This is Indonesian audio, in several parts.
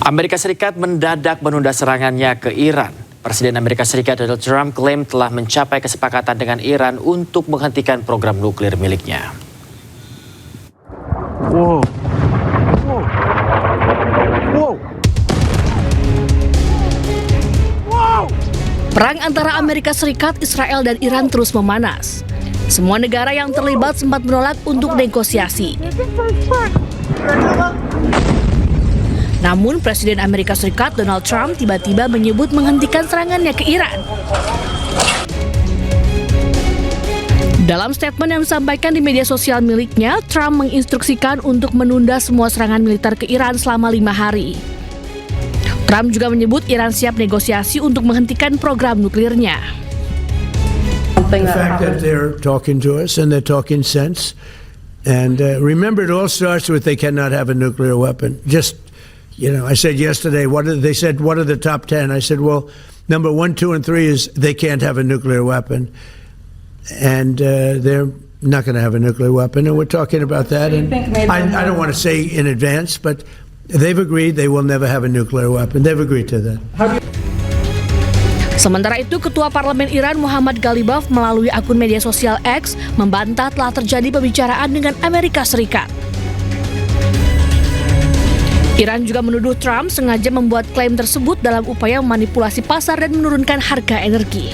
Amerika Serikat mendadak menunda serangannya ke Iran. Presiden Amerika Serikat Donald Trump klaim telah mencapai kesepakatan dengan Iran untuk menghentikan program nuklir miliknya. Wow. Wow. Wow. Wow. Perang antara Amerika Serikat, Israel, dan Iran terus memanas. Semua negara yang terlibat sempat menolak untuk negosiasi. Namun, Presiden Amerika Serikat Donald Trump tiba-tiba menyebut menghentikan serangannya ke Iran. Dalam statement yang disampaikan di media sosial miliknya, Trump menginstruksikan untuk menunda semua serangan militer ke Iran selama 5 hari. Trump juga menyebut Iran siap negosiasi untuk menghentikan program nuklirnya. The fact that they're talking to us and they're talking sense, and remember, it all starts with they cannot have a nuclear weapon. Just, you know, I said yesterday, they said, what are the top 10? I said, well, number 1, 2, and 3 is they can't have a nuclear weapon, and they're not going to have a nuclear weapon, and we're talking about that. And I don't want to say in advance, but they've agreed they will never have a nuclear weapon. They've agreed to that. Sementara itu, Ketua Parlemen Iran Muhammad Ghalibaf melalui akun media sosial X membantah telah terjadi pembicaraan dengan Amerika Serikat. Iran juga menuduh Trump sengaja membuat klaim tersebut dalam upaya memanipulasi pasar dan menurunkan harga energi.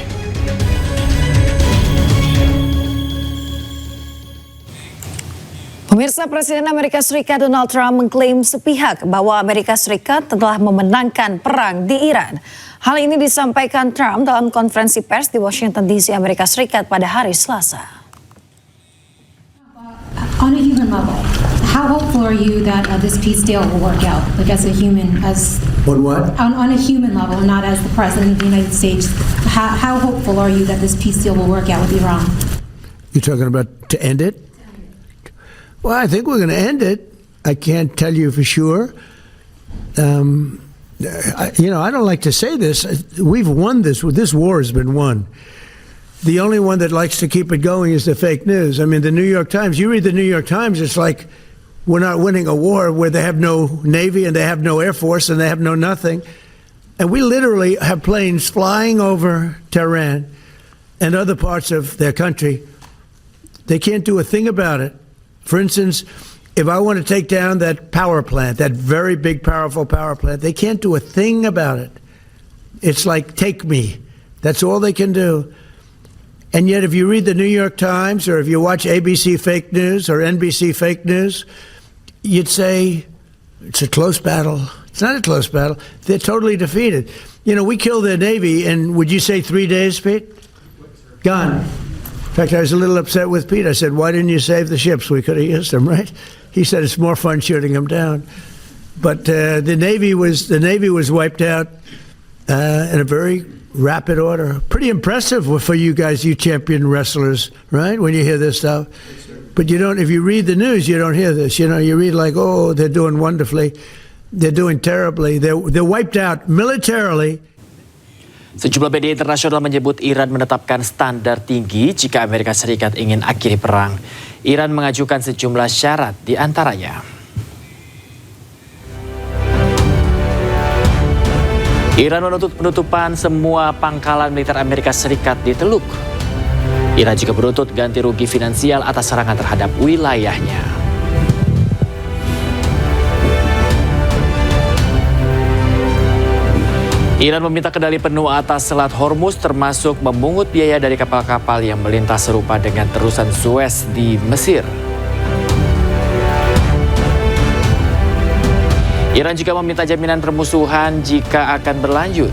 Pemirsa, Presiden Amerika Serikat Donald Trump mengklaim sepihak bahwa Amerika Serikat telah memenangkan perang di Iran. Hal ini disampaikan Trump dalam konferensi pers di Washington DC, Amerika Serikat pada hari Selasa. On a human level, how hopeful are you that this peace deal will work out? Like as a human, as What? on a human level, not as the President of the United States. How hopeful are you that this peace deal will work out with Iran? You're talking about to end it? Well, I think we're going to end it. I can't tell you for sure. I don't like to say this. We've won this. This war has been won. The only one that likes to keep it going is the fake news. I mean, the New York Times, you read the New York Times, it's like we're not winning a war where they have no Navy and they have no Air Force and they have no nothing. And we literally have planes flying over Tehran and other parts of their country. They can't do a thing about it. For instance, if I want to take down that power plant, that very big, powerful power plant, they can't do a thing about it. It's like, take me. That's all they can do. And yet, if you read the New York Times or if you watch ABC fake news or NBC fake news, you'd say it's a close battle. It's not a close battle. They're totally defeated. You know, we killed their Navy in, would you say 3 days, Pete? Gone. In fact, I was a little upset with Pete. I said, why didn't you save the ships? We could have used them, right? He said it's more fun shooting them down. But the Navy was wiped out in a very rapid order. Pretty impressive for you guys, you champion wrestlers, right? When you hear this stuff. But you don't, if you read the news, you don't hear this. You know, you read like, oh, they're doing wonderfully. They're doing terribly. They're wiped out militarily. Sejumlah media internasional menyebut Iran menetapkan standar tinggi jika Amerika Serikat ingin akhiri perang. Iran mengajukan sejumlah syarat di antaranya. Iran menuntut penutupan semua pangkalan militer Amerika Serikat di Teluk. Iran juga menuntut ganti rugi finansial atas serangan terhadap wilayahnya. Iran meminta kendali penuh atas Selat Hormuz termasuk memungut biaya dari kapal-kapal yang melintas serupa dengan terusan Suez di Mesir. Iran juga meminta jaminan permusuhan jika akan berlanjut.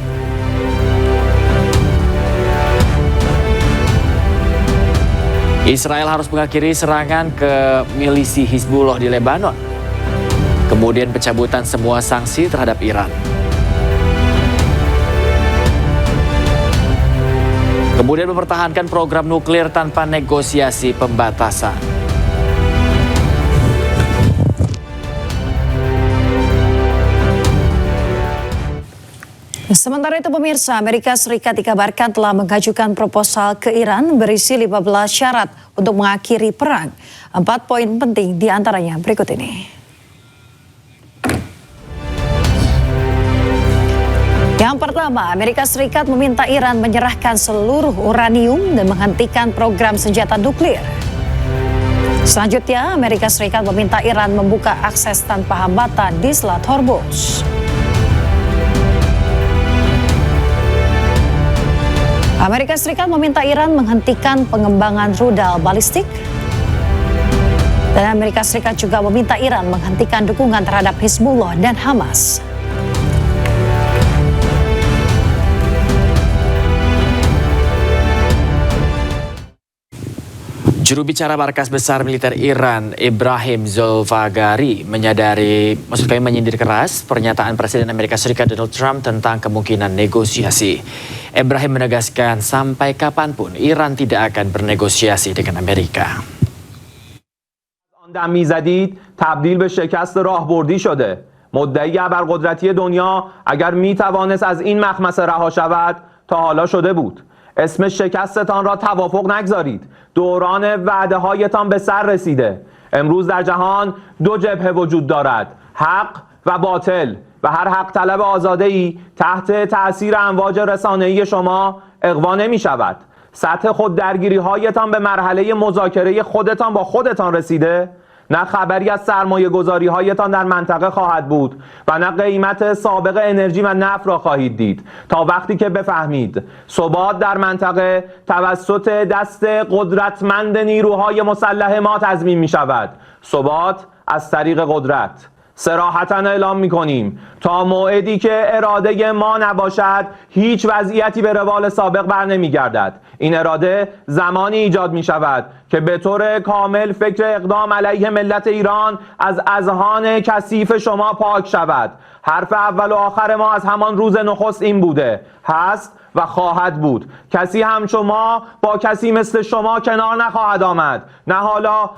Israel harus mengakhiri serangan ke milisi Hizbullah di Lebanon. Kemudian pencabutan semua sanksi terhadap Iran. Kemudian mempertahankan program nuklir tanpa negosiasi pembatasan. Sementara itu, pemirsa, Amerika Serikat dikabarkan telah mengajukan proposal ke Iran berisi 15 syarat untuk mengakhiri perang. 4 poin penting diantaranya berikut ini. Yang pertama, Amerika Serikat meminta Iran menyerahkan seluruh uranium dan menghentikan program senjata nuklir. Selanjutnya, Amerika Serikat meminta Iran membuka akses tanpa hambatan di Selat Hormuz. Amerika Serikat meminta Iran menghentikan pengembangan rudal balistik. Dan Amerika Serikat juga meminta Iran menghentikan dukungan terhadap Hizbullah dan Hamas. Juru bicara Markas Besar Militer Iran, Ibrahim Zolfagari, menyindir keras pernyataan Presiden Amerika Serikat Donald Trump tentang kemungkinan negosiasi. Ibrahim menegaskan sampai kapanpun Iran tidak akan bernegosiasi dengan Amerika. دم میزدید تبدیل به شکست راهبردی شده. مدعی ابرقدرتی دنیا اگر میتوانست از این مخمسه رها شود تا حالا شده بود. اسم شکستتان را توافق نگذارید. دوران وعده هایتان به سر رسیده. امروز در جهان دو جبهه وجود دارد. حق و باطل و هر حق طلب آزاده‌ای تحت تأثیر امواج رسانه‌ای شما اغوا نمی شود. سطح خود درگیری هایتان به مرحله مذاکره خودتان با خودتان رسیده؟ نه خبری از سرمایه گذاری هایتان در منطقه خواهد بود و نه قیمت سابق انرژی و نفت را خواهید دید تا وقتی که بفهمید ثبات در منطقه توسط دست قدرتمند نیروهای مسلح ما تضمین می شود. ثبات از طریق قدرت. صراحتاً اعلام می‌کنیم تا موعدی که اراده ما نباشد هیچ وضعیتی به روال سابق بر نمی‌گردد. این اراده زمانی ایجاد می‌شود که به طور کامل فکر اقدام علیه ملت ایران از اذهان کثیف شما پاک شود. حرف اول و آخر ما از همان روز نخست این بوده، هست و خواهد بود. کسی هم شما با کسی مثل شما کنار نخواهد آمد. نه حالا.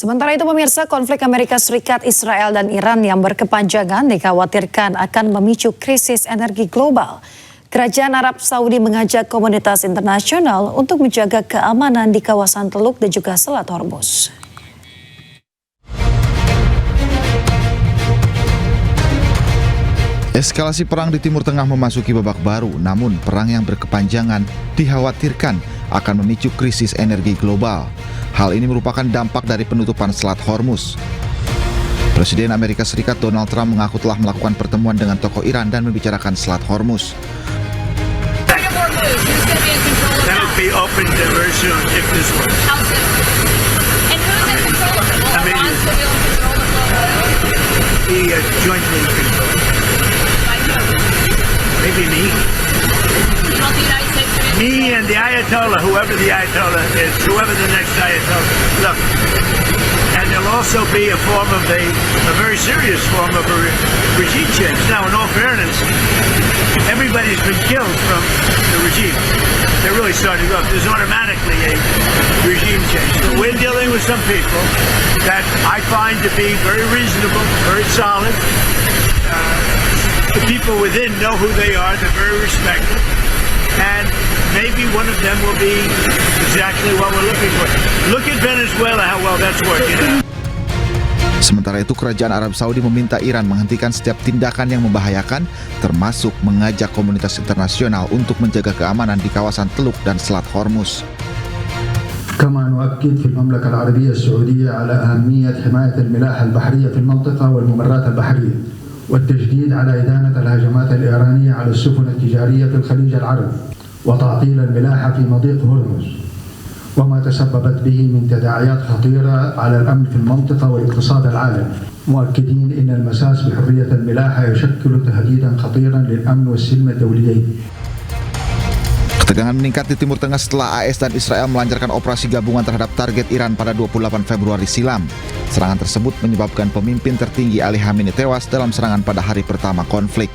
Sementara itu pemirsa, konflik Amerika Serikat, Israel, dan Iran yang berkepanjangan dikhawatirkan akan memicu krisis energi global. Kerajaan Arab Saudi mengajak komunitas internasional untuk menjaga keamanan di kawasan Teluk dan juga Selat Hormuz. Eskalasi perang di Timur Tengah memasuki babak baru, namun perang yang berkepanjangan dikhawatirkan akan memicu krisis energi global. Hal ini merupakan dampak dari penutupan Selat Hormuz. Presiden Amerika Serikat Donald Trump mengaku telah melakukan pertemuan dengan tokoh Iran dan membicarakan Selat Hormuz. Me and the Ayatollah, whoever the Ayatollah is, whoever the next Ayatollah. Look, and there'll also be a form of a very serious form of a regime change. Now, in all fairness, everybody's been killed from the regime. They're really starting up. There's automatically a regime change. But we're dealing with some people that I find to be very reasonable, very solid. The people within know who they are. They're very respected. And maybe one of them will be exactly what we're looking for. Look at Venezuela, how well that's working out. Sementara itu, Kerajaan Arab Saudi meminta Iran menghentikan setiap tindakan yang membahayakan, termasuk mengajak komunitas internasional untuk menjaga keamanan di kawasan Teluk dan Selat Hormuz. كما نؤكد في المملكة العربية السعودية على أهمية حماية الملاحة البحرية في المنطقة والممرات البحرية والتشديد على إدانة الهجمات الإيرانية على السفن التجارية في الخليج العربي وتعطيل الملاحة في مضيق هرمز وما تسببت به من تداعيات خطيرة على الأمن في المنطقة والاقتصاد العالمي، مؤكدين أن المساس بحرية الملاحة يشكل تهديدا خطيرا للأمن والسلم الدوليين. Ketegangan meningkat di Timur Tengah setelah AS dan Israel melancarkan operasi gabungan terhadap target Iran pada 28 Februari silam. Serangan tersebut menyebabkan pemimpin tertinggi Ali Khamenei tewas dalam serangan pada hari pertama konflik.